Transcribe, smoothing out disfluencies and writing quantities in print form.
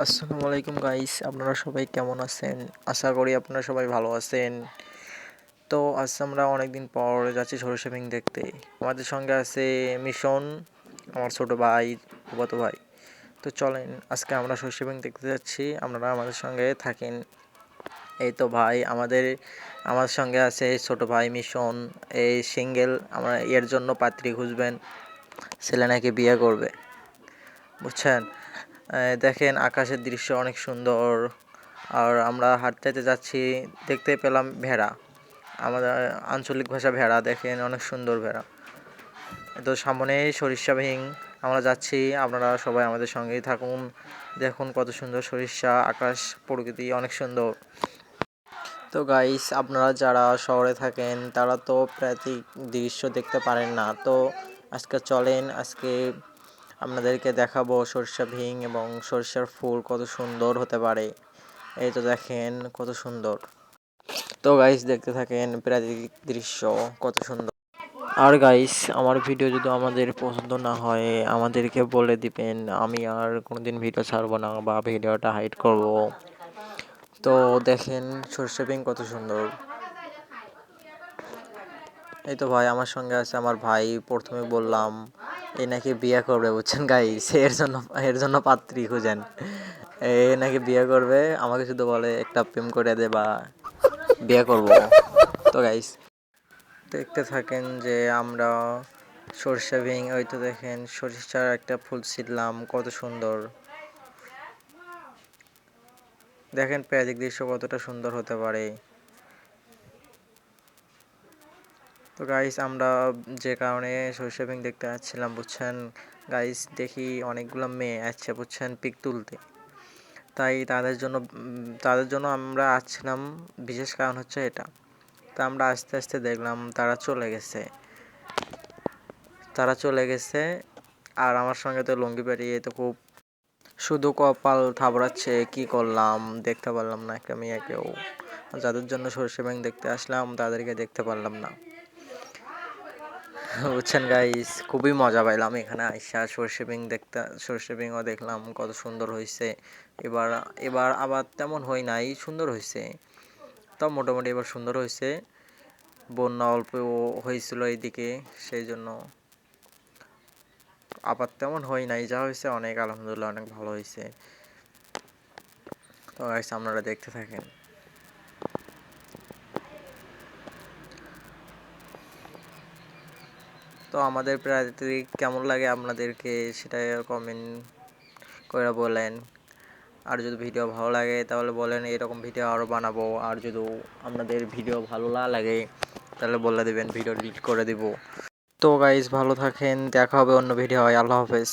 আসসালামু আলাইকুম গাইস, আপনারা সবাই কেমন আছেন? আশা করি আপনারা সবাই ভালো আছেন। তো আজ আমরা অনেকদিন পর যাচ্ছি সরিষা ফিল্ম দেখতে। আমাদের সঙ্গে আছে মিশন, আমার ছোট ভাই, ফুফাতো ভাই। তো চলেন আজকে আমরা সরিষা ফিল্ম দেখতে যাচ্ছি, আপনারা আমাদের সঙ্গে থাকেন। এই তো ভাই আমার সঙ্গে আছে ছোট ভাই মিশন। এই সিঙ্গেল, আমরা এর জন্য পাত্রী খুঁজবেন, ছেলে নাকি বিয়ে করবে, বুঝছেন? দেখেন আকাশের দৃশ্য অনেক সুন্দর। আর আমরা হাঁটতে যাচ্ছি, দেখতে পেলাম ভেড়া, আমাদের আঞ্চলিক ভাষা ভেড়া, দেখেন অনেক সুন্দর ভেড়া। তো সামনেই সরিষা ভিং, আমরা যাচ্ছি, আপনারা সবাই আমাদের সঙ্গেই থাকুন। দেখুন কত সুন্দর সরিষা, আকাশ, প্রকৃতি অনেক সুন্দর। তো গাইস, আপনারা যারা শহরে থাকেন তারা তো প্রাকৃতিক দৃশ্য দেখতে পারেন না। তো আজকে চলেন, আজকে আপনাদেরকে দেখাবো সরিষা ভিং এবং সরিষার ফুল কত সুন্দর হতে পারে। এই তো দেখেন কত সুন্দর। তো গাইস, দেখতে থাকেন প্রাকৃতিক দৃশ্য কত সুন্দর। আর গাইস, আমার ভিডিও যদি আমাদের পছন্দ না হয় আমাদেরকে বলে দিবেন, আমি আর কোনোদিন ভিডিও ছাড়বো না বা ভিডিওটা হাইড করব। তো দেখেন সরিষা ভিং কত সুন্দর। এই তো ভাই আমার সঙ্গে আছে আমার ভাই, প্রথমে বললাম এ নাকি বিয়ে করবে, বুঝছেন গাইস? এর জন্য পাত্রী খুঁজেন। এ নাকি বিয়ে করবে, আমাকে শুধু বলে একটা প্রেম করে দে বা বিয়ে করব। তো গাইস, দেখতে থাকেন যে আমরা সরিষা ভিং, ওই তো দেখেন সরিষার একটা ফুল ছিললাম কত সুন্দর। দেখেন প্রাকৃতিক দৃশ্য কতটা সুন্দর হতে পারে। তো গাইস, আমরা যে কারণে সরিষা ভিং দেখতে আসছিলাম, বুঝছেন গাইস, দেখি অনেকগুলো মেয়ে আসছে, বুঝছেন, পিক তুলতে। তাই তাদের জন্য আমরা আসছিলাম, বিশেষ কারণ হচ্ছে এটা। তা আমরা আস্তে আস্তে দেখলাম তারা চলে গেছে। আর আমার সঙ্গে তো লুঙ্গি পেরিয়ে তো খুব শুধু কপাল থাবড়াচ্ছে, কি করলাম, দেখতে পারলাম না একটা মেয়েকেও। যাদের জন্য সরিষা ব্যাংক দেখতে আসলাম তাদেরকে দেখতে পারলাম না, বুঝছেন গাইস। খুবই মজা পাইলাম এখানে আইসা সরিষা ব্যাংকও দেখলাম কত সুন্দর হয়েছে। এবার এবার আবার তেমন হয় নাই, সুন্দর হয়েছে, তাও মোটামুটি এবার সুন্দর হয়েছে। বন্যা অল্প হয়েছিল এইদিকে, সেই জন্য আবার তেমন হয় নাই, যা হয়েছে অনেক আলহামদুলিল্লাহ অনেক ভালো হয়েছে। তো গাইস, আপনারা দেখতে থাকেন। তো আমাদের প্রাকৃতিক কেমন লাগে আপনাদেরকে সেটা কমেন্ট করে বলেন। আর যদি ভিডিও ভালো লাগে তাহলে বলেন, এরকম ভিডিও আরও বানাবো। আর যদি আপনাদের ভিডিও ভালো না লাগে তাহলে বলে দেবেন, ভিডিও ডিলিট করে দিব। তো গাইস, ভালো থাকেন, দেখা হবে অন্য ভিডিও। আল্লাহ হাফেজ।